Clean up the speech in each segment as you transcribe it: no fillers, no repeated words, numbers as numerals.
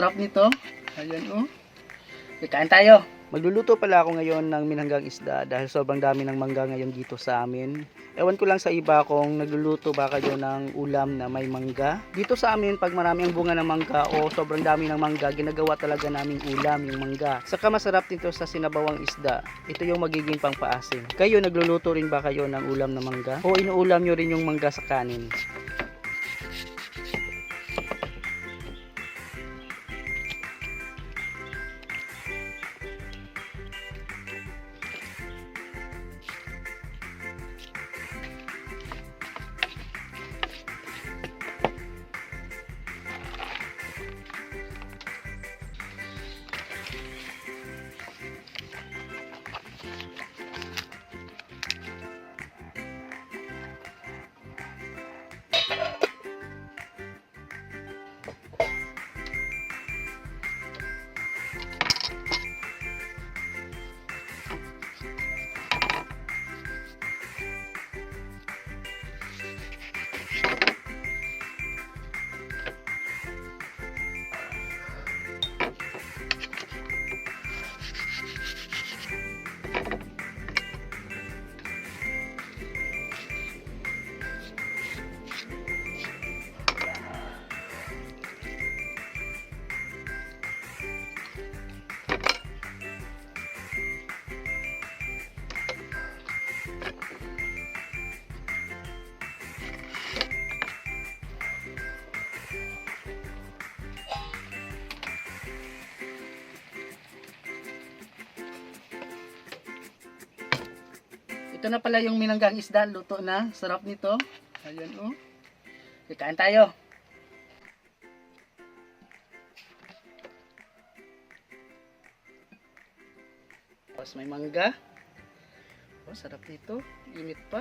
Sarap nito. Ayan oh. Kain tayo. Magluluto pala ako ngayon ng minanggang isda dahil sobrang dami ng mangga ngayon dito sa amin. Ewan ko lang sa iba kung nagluluto ba kayo ng ulam na may mangga. Dito sa amin, pag marami ang bunga ng mangga o sobrang dami ng mangga, ginagawa talaga naming ulam yung mangga. Saka masarap dito sa sinabawang isda. Ito yung magiging pangpaasim. Kayo, nagluluto rin ba kayo ng ulam na mangga? O inuulam nyo rin yung mangga sa kanin? Ito na pala yung minanggang isda, luto na. Sarap nito. Ayan oh. Kain tayo. Tapos may mangga. Oh, sarap nito. Init pa.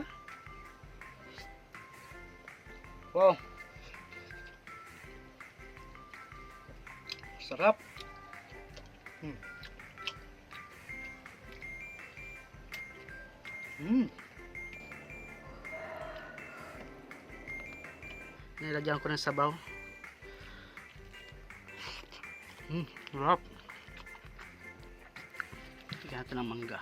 Wow. Sarap. Nilagyan ko ng sabaw. Sarap. Lagyan natin ng mangga.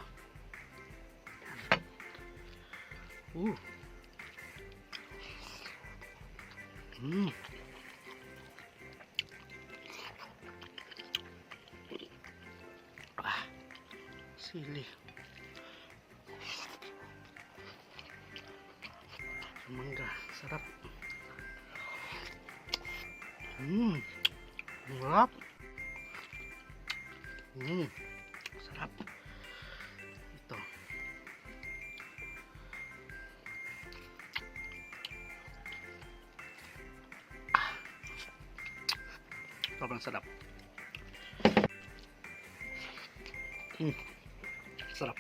Sili. Mangga, sarap. Sarap. Sarap. Ito. Sobrang sarap. Sarap.